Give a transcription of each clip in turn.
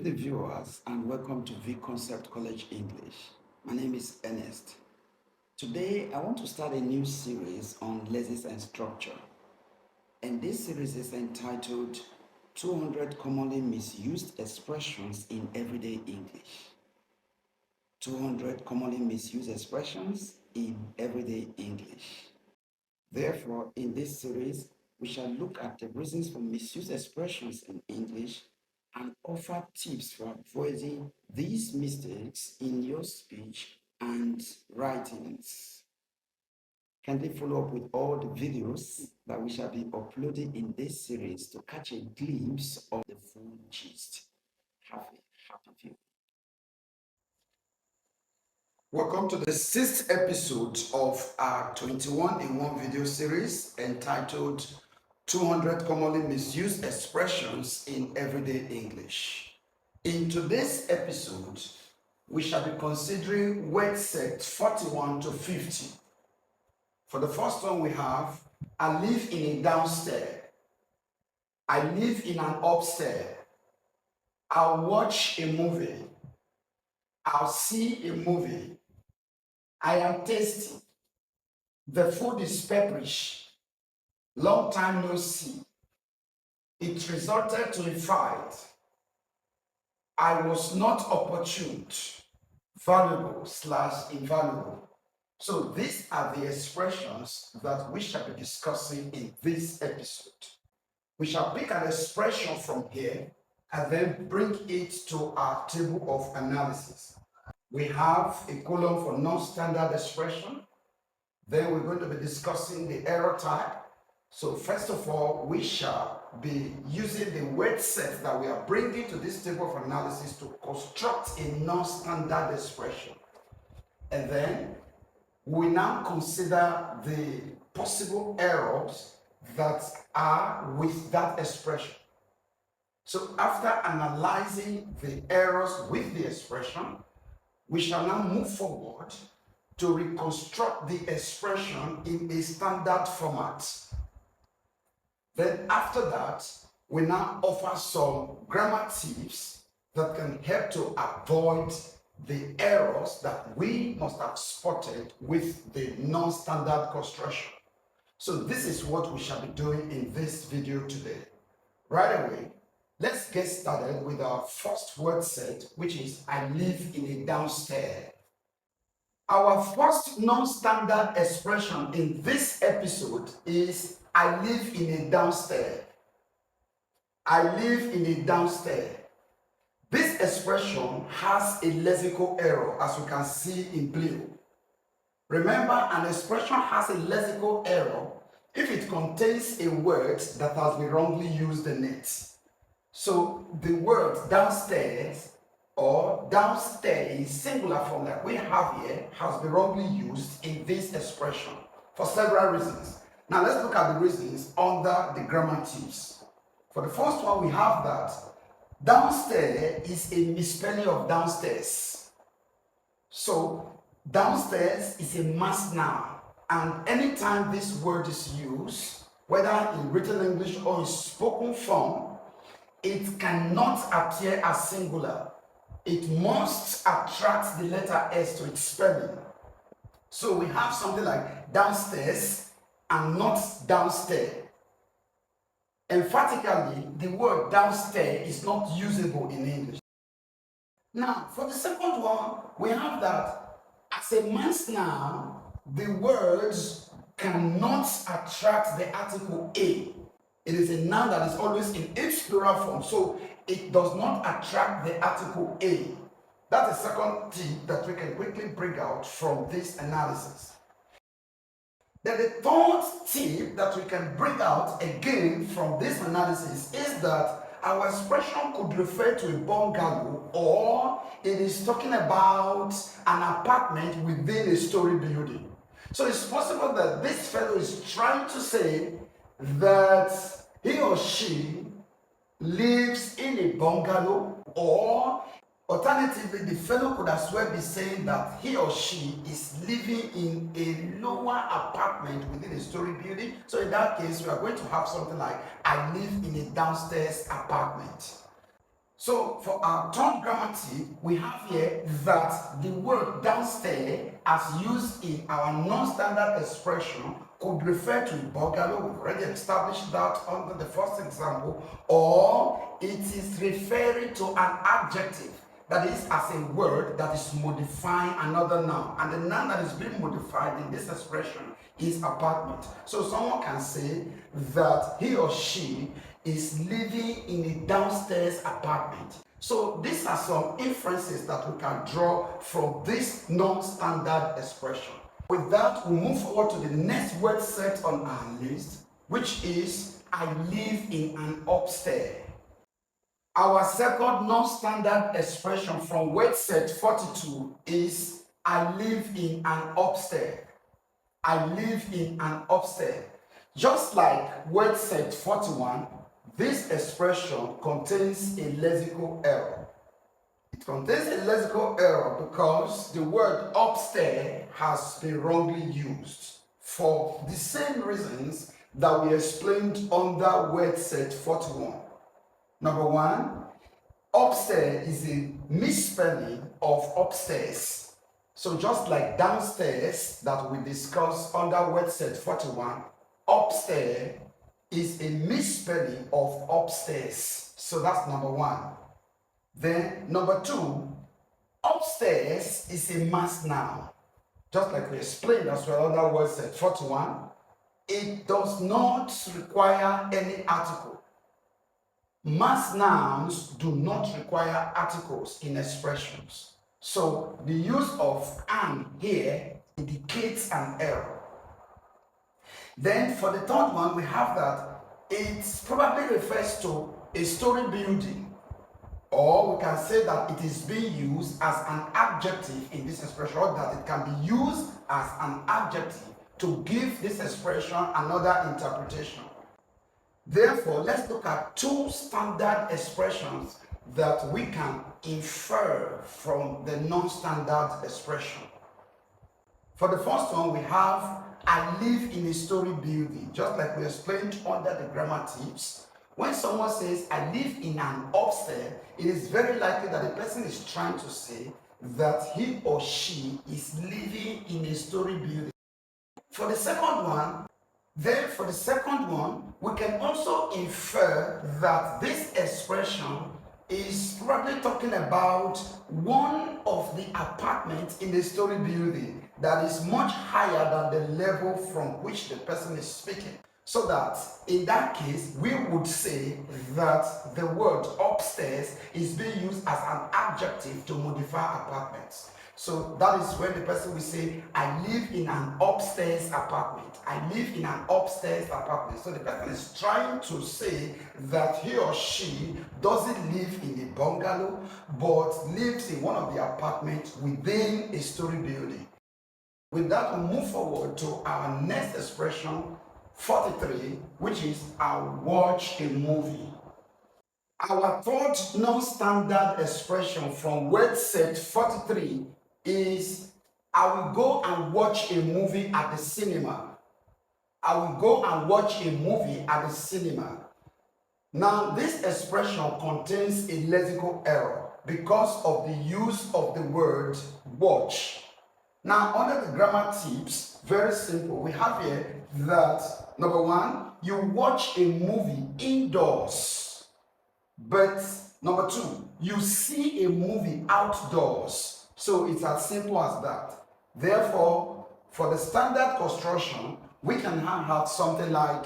the viewers and welcome to V Concept College English. My name is Ernest. Today I want to start a new series on lessons and structure. And this series is entitled 200 Commonly Misused Expressions in Everyday English. 200 Commonly Misused Expressions in Everyday English. Therefore, in this series, we shall look at the reasons for misused expressions in English and offer tips for avoiding these mistakes in your speech and writings. Kindly follow up with all the videos that we shall be uploading in this series to catch a glimpse of the full gist. Have a happy view. Welcome to the 6th episode of our 21 in 1 video series entitled 200 Commonly Misused Expressions in Everyday English. In today's episode, we shall be considering word set 41 to 50. For the first one we have, I live in a downstair. I live in an upstair. I'll watch a movie. I'll see a movie. I am tasty. The food is pepperish. Long time no see. It resulted to a fight. I was not opportuned. Valuable/invaluable. So these are the expressions that we shall be discussing in this episode. We shall pick an expression from here and then bring it to our table of analysis. We have a column for non-standard expression. Then we're going to be discussing the error type. So first of all, we shall be using the word set that we are bringing to this table of analysis to construct a non-standard expression. And then we now consider the possible errors that are with that expression. So after analyzing the errors with the expression, we shall now move forward to reconstruct the expression in a standard format. Then after that, we now offer some grammar tips that can help to avoid the errors that we must have spotted with the non-standard construction. So this is what we shall be doing in this video today. Right away, let's get started with our first word set, which is I live in a downstair. Our first non-standard expression in this episode is I live in a downstair. I live in a downstair. This expression has a lexical error, as you can see in blue. Remember, an expression has a lexical error if it contains a word that has been wrongly used in it. So the word downstairs or downstairs, singular form that we have here, has been wrongly used in this expression for several reasons. Now let's look at the reasons under the grammar tips. For the first one, we have that downstairs is a misspelling of downstairs. So downstairs is a mass noun, and anytime this word is used, whether in written English or in spoken form, it cannot appear as singular. It must attract the letter S to its spelling. So we have something like downstairs and not downstairs. Emphatically, the word downstairs is not usable in English. Now, for the second one, we have that as a mass noun, the words cannot attract the article a. It is a noun that is always in its plural form, so it does not attract the article a. That's the second tip that we can quickly bring out from this analysis. Then the third tip that we can bring out again from this analysis is that our expression could refer to a bungalow, or it is talking about an apartment within a story building. So it's possible that this fellow is trying to say that he or she lives in a bungalow, or alternatively, the fellow could as well be saying that he or she is living in a lower apartment within a story building. So in that case, we are going to have something like, I live in a downstairs apartment. So for our third grammar tip, we have here that the word downstair, as used in our non-standard expression, could refer to a bungalow. We've already established that under the first example, or it is referring to an adjective, that is as a word that is modifying another noun, and the noun that is being modified in this expression is apartment. So someone can say that he or she is living in a downstairs apartment. So these are some inferences that we can draw from this non-standard expression. With that, we move forward to the next word set on our list, which is I live in an upstair. Our second non-standard expression from word set 42 is I live in an upstair. I live in an upstair. Just like word set 41, this expression contains a lexical error. It contains a lexical error because the word upstair has been wrongly used for the same reasons that we explained under word set 41. Number one, upstair is a misspelling of upstairs. So just like downstairs that we discussed under word set 41, upstair is a misspelling of upstairs. So that's number one. Then number two, upstairs is a mass noun. Just like we explained as well under word set 41, it does not require any article. Mass nouns do not require articles in expressions. So the use of "an" here indicates an error. Then for the third one, we have that it probably refers to a story building, or we can say that it is being used as an adjective in this expression, or that it can be used as an adjective to give this expression another interpretation. Therefore, let's look at two standard expressions that we can infer from the non-standard expression. For the first one, we have I live in a story building. Just like we explained under the grammar tips, when someone says I live in an upstair, it is very likely that the person is trying to say that he or she is living in a story building. For the second one, we can also infer that this expression is probably talking about one of the apartments in the story building that is much higher than the level from which the person is speaking. So that in that case, we would say that the word upstairs is being used as an adjective to modify apartments. So that is when the person will say, I live in an upstairs apartment. I live in an upstairs apartment. So the person is trying to say that he or she doesn't live in a bungalow, but lives in one of the apartments within a story building. With that, we move forward to our next expression, 43, which is I'll watch a movie. Our third non-standard expression from word set 43 is I will go and watch a movie at the cinema. I will go and watch a movie at the cinema. Now, this expression contains a lexical error because of the use of the word watch. Now, under the grammar tips, very simple. We have here that, number one, you watch a movie indoors. But number two, you see a movie outdoors. So it's as simple as that. Therefore, for the standard construction, we can have something like,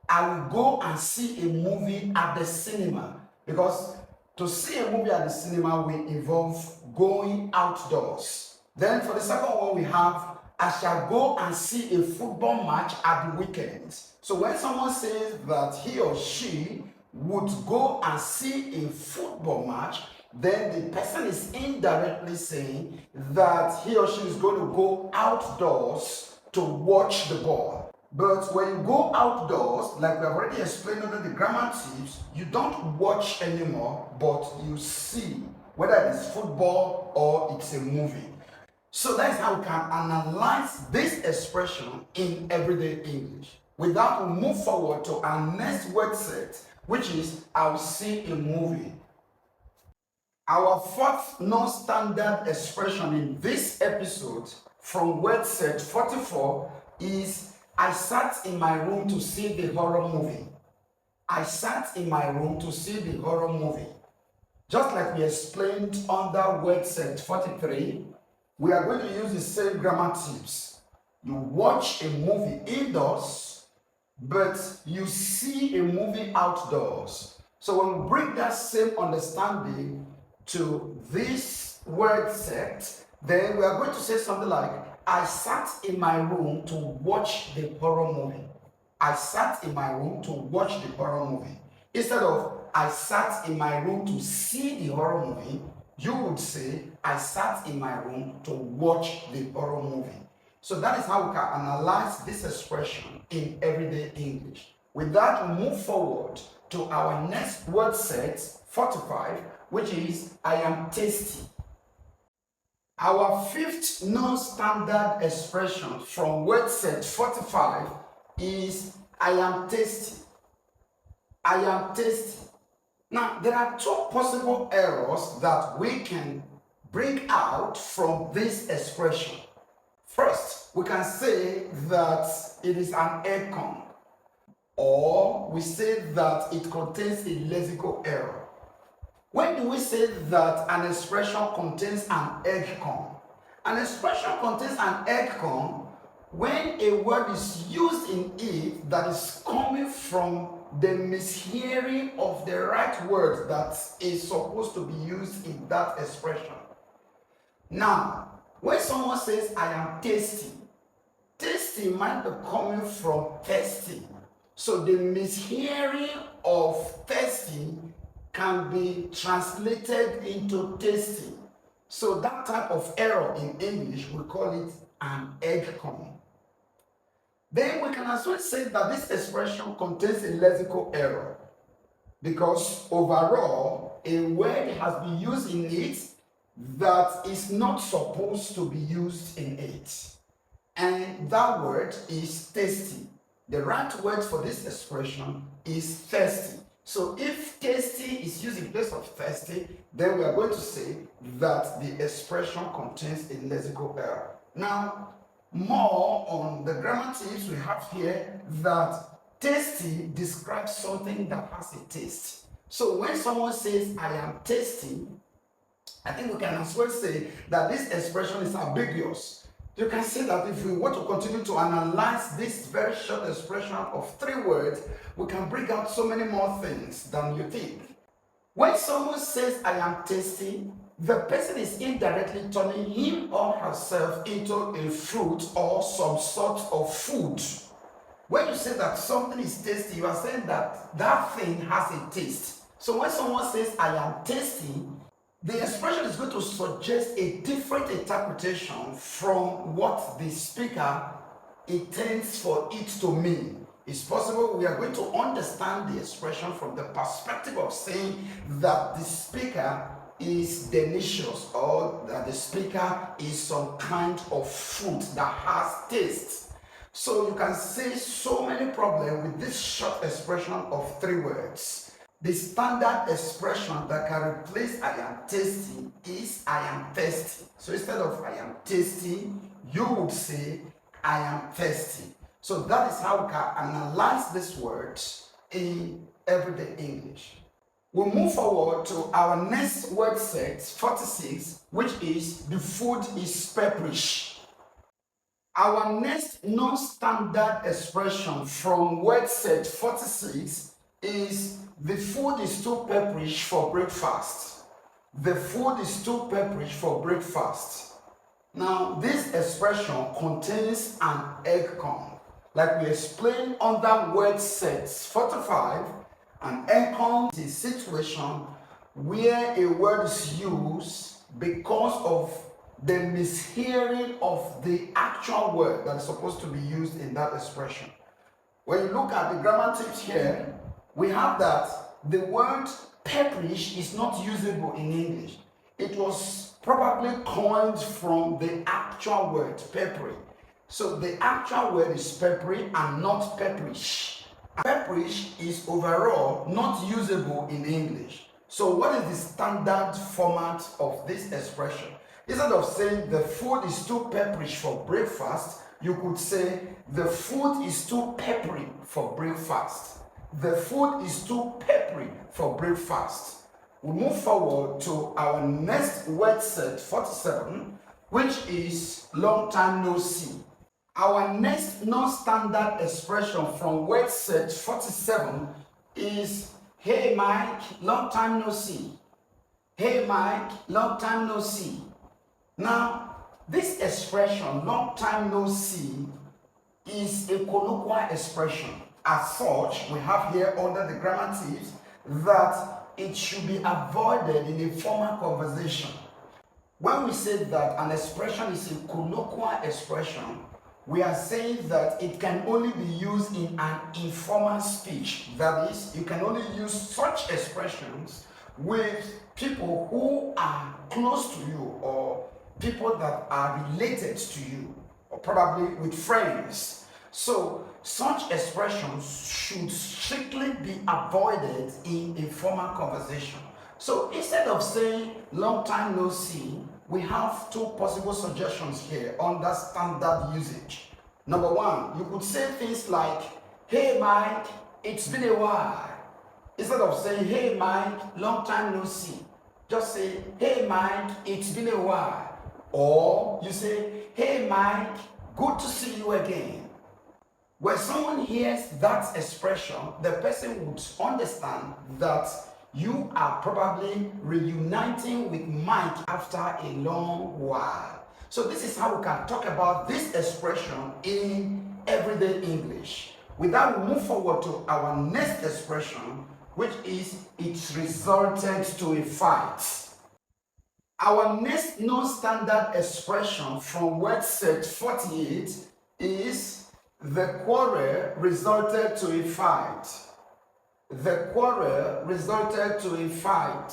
I will go and see a movie at the cinema. Because to see a movie at the cinema will involve going outdoors. Then for the second one, we have, I shall go and see a football match at the weekend. So when someone says that he or she would go and see a football match, then the person is indirectly saying that he or she is going to go outdoors to watch the ball. But when you go outdoors, like we have already explained under the grammar tips, you don't watch anymore, but you see, whether it's football or it's a movie. So that's how we can analyze this expression in everyday English. With that, we'll move forward to our next word set, which is I'll see a movie. Our fourth non-standard expression in this episode from word set 44 is I sat in my room to see the horror movie. I sat in my room to see the horror movie. Just like we explained under word set 43, we are going to use the same grammar tips. You watch a movie indoors, but you see a movie outdoors. So when we bring that same understanding to this word set, then we are going to say something like, I sat in my room to watch the horror movie. I sat in my room to watch the horror movie. Instead of, I sat in my room to see the horror movie, you would say, I sat in my room to watch the horror movie. So that is how we can analyze this expression in everyday English. With that, we move forward to our next word set, 45, which is, I am tasty. Our fifth non-standard expression from word set 45 is, I am tasty. I am tasty. Now, there are two possible errors that we can bring out from this expression. First, we can say that it is an egg con, or we say that it contains a lexical error. When do we say that an expression contains an egg con? An expression contains an egg con when a word is used in it that is coming from the mishearing of the right word that is supposed to be used in that expression. Now, when someone says, I am tasty, tasty might be coming from thirsty. So the mishearing of thirsty can be translated into tasty. So that type of error in English, we call it an egg con. Then we can as well say that this expression contains a lexical error, because overall a word has been used in it that is not supposed to be used in it. And that word is tasty. The right word for this expression is thirsty. So if tasty is used in place of thirsty, then we are going to say that the expression contains a lexical error. Now, more on the grammar tips we have here, that tasty describes something that has a taste. So when someone says, I am tasty, I think we can as well say that this expression is ambiguous. You can say that if we want to continue to analyze this very short expression of 3 words, we can bring out so many more things than you think. When someone says, I am tasty, the person is indirectly turning him or herself into a fruit or some sort of food. When you say that something is tasty, you are saying that that thing has a taste. So when someone says, I am tasty, the expression is going to suggest a different interpretation from what the speaker intends for it to mean. It's possible we are going to understand the expression from the perspective of saying that the speaker is delicious, or that the speaker is some kind of fruit that has taste. So you can say so many problems with this short expression of 3 words. The standard expression that can replace I am tasty is I am thirsty. So instead of I am tasty, you would say I am thirsty. So that is how we can analyze this word in everyday English. We'll move forward to our next word set, 46, which is the food is pepperish. Our next non-standard expression from word set 46 is the food is too pepperish for breakfast. The food is too pepperish for breakfast. Now, this expression contains an egg con. Like we explained under word set 45, an egg con is a situation where a word is used because of the mishearing of the actual word that is supposed to be used in that expression. When you look at the grammar tips here, we have that the word pepperish is not usable in English. It was probably coined from the actual word peppery. So the actual word is peppery and not pepperish. Pepperish is overall not usable in English. So what is the standard format of this expression? Instead of saying the food is too pepperish for breakfast, you could say the food is too peppery for breakfast. The food is too peppery for breakfast. We move forward to our next word set, 47, which is long time no see. Our next non-standard expression from word set 47 is, hey Mike, long time no see. Hey Mike, long time no see. Now, this expression, long time no see, is a colloquial expression. As such, we have here under the grammar tips that it should be avoided in a formal conversation. When we say that an expression is a colloquial expression, we are saying that it can only be used in an informal speech. That is, you can only use such expressions with people who are close to you or people that are related to you, or probably with friends. So such expressions should strictly be avoided in a formal conversation. So instead of saying long time no see, we have two possible suggestions here under standard usage. Number one, you could say things like, hey Mike, it's been a while. Instead of saying, hey Mike, long time no see, just say, hey Mike, it's been a while. Or you say, hey Mike, good to see you again. When someone hears that expression, the person would understand that you are probably reuniting with Mike after a long while. So this is how we can talk about this expression in everyday English. With that, we move forward to our next expression, which is, it resulted to a fight. Our next non-standard expression from word set 48 is, the quarrel resulted to a fight. The quarrel resulted to a fight.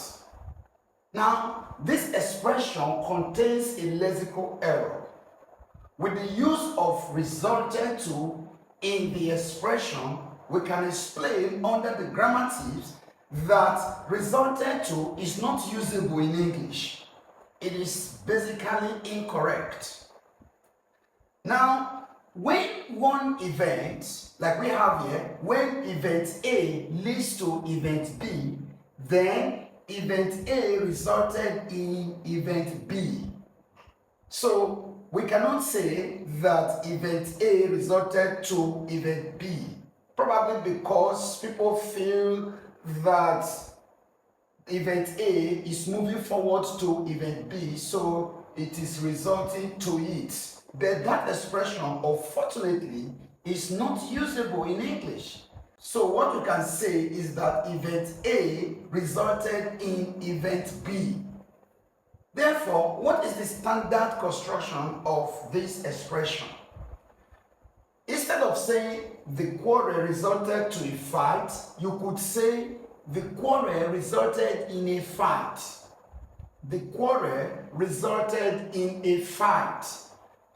Now, this expression contains a lexical error. With the use of resulted to in the expression, we can explain under the grammar tips that resulted to is not usable in English. It is basically incorrect. Now, when one event, like we have here, when event A leads to event B, then event A resulted in event B. So we cannot say that event A resulted to event B, probably because people feel that event A is moving forward to event B, so it is resulting to it. But that expression, unfortunately, is not usable in English. So what you can say is that event A resulted in event B. Therefore, what is the standard construction of this expression? Instead of saying the quarrel resulted to a fight, you could say the quarrel resulted in a fight. The quarrel resulted in a fight.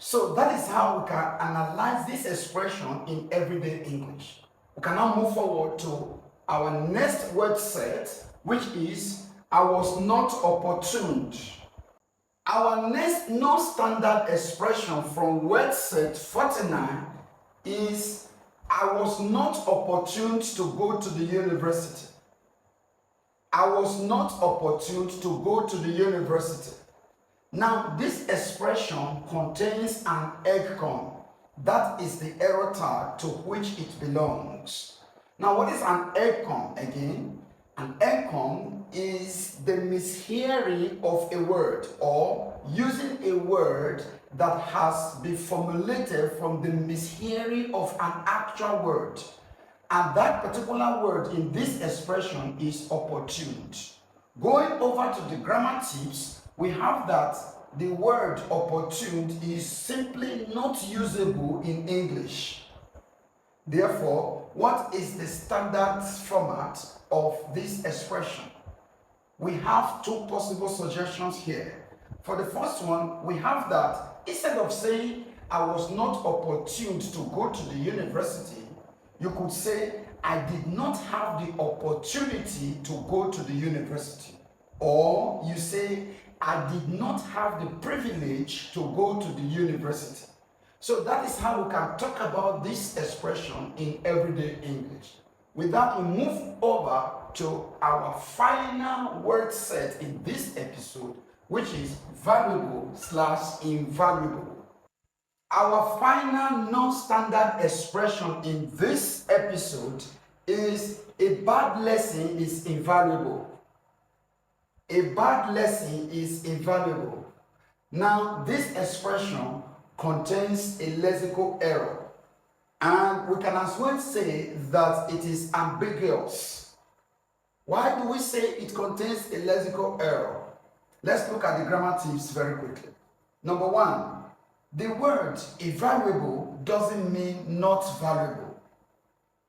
So that is how we can analyze this expression in everyday English. We can now move forward to our next word set, which is, I was not opportuned. Our next non-standard expression from word set 49 is, I was not opportuned to go to the university. I was not opportuned to go to the university. Now, this expression contains an egg comma. That is the error tag to which it belongs. Now, what is an egg comma again? An egg comma is the mishearing of a word, or using a word that has been formulated from the mishearing of an actual word. And that particular word in this expression is opportuned. Going over to the grammar tips, we have that the word opportuned is simply not usable in English. Therefore, what is the standard format of this expression? We have two possible suggestions here. For the first one, we have that instead of saying I was not opportuned to go to the university, You could say, I did not have the opportunity to go to the university. Or you say, I did not have the privilege to go to the university. So that is how we can talk about this expression in everyday English. With that, we move over to our final word set in this episode, which is valuable/invaluable. Our final non-standard expression in this episode is a bad lesson is invaluable. A bad lesson is invaluable. Now, this expression contains a lexical error, and we can as well say that it is ambiguous. Why do we say it contains a lexical error? Let's look at the grammar tips very quickly. Number one, the word invaluable doesn't mean not valuable.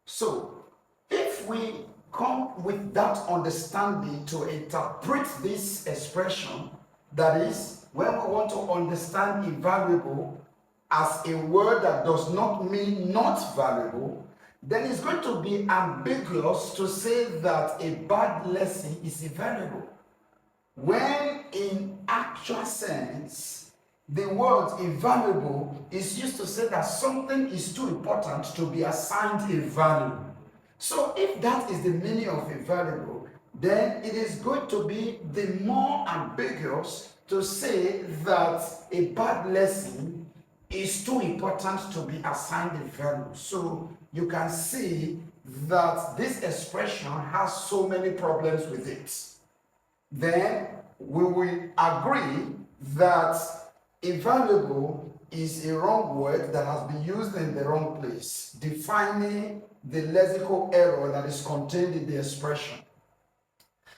So, if we come with that understanding to interpret this expression, that is, when we want to understand invaluable as a word that does not mean not valuable, then it's going to be ambiguous to say that a bad lesson is invaluable. When in actual sense, the word invaluable is used to say that something is too important to be assigned a value. So if that is the meaning of invaluable, then it is going to be the more ambiguous to say that a bad lesson is too important to be assigned a value. So you can see that this expression has so many problems with it. Then we will agree that invaluable is a wrong word that has been used in the wrong place, defining the lexical error that is contained in the expression.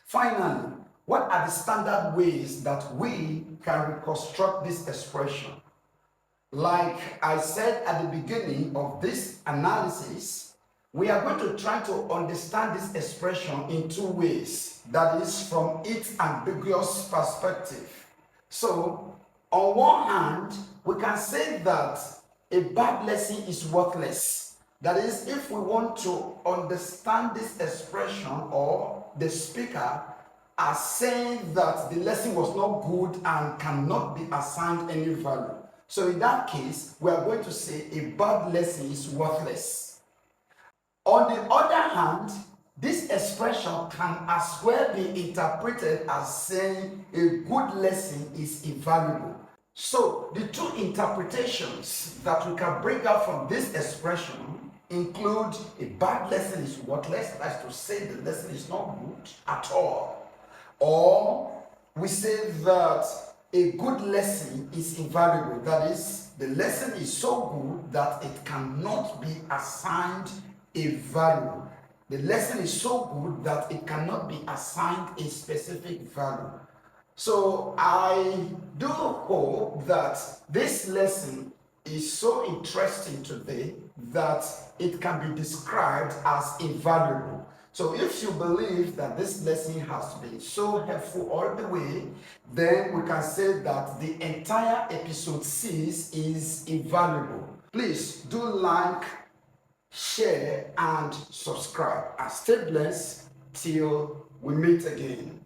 Finally, what are the standard ways that we can reconstruct this expression? Like I said at the beginning of this analysis, we are going to try to understand this expression in two ways. That is, from its ambiguous perspective. So, on one hand, we can say that a bad lesson is worthless. That is, if we want to understand this expression or the speaker as saying that the lesson was not good and cannot be assigned any value. So in that case, we are going to say a bad lesson is worthless. On the other hand, this expression can as well be interpreted as saying a good lesson is invaluable. So the two interpretations that we can bring out from this expression include a bad lesson is worthless, that's to say the lesson is not good at all. Or we say that a good lesson is invaluable, that is, the lesson is so good that it cannot be assigned a value. The lesson is so good that it cannot be assigned a specific value. So I do hope that this lesson is so interesting today that it can be described as invaluable. So if you believe that this lesson has been so helpful all the way, then we can say that the entire episode 6 is invaluable. Please do like, share, and subscribe. And stay blessed till we meet again.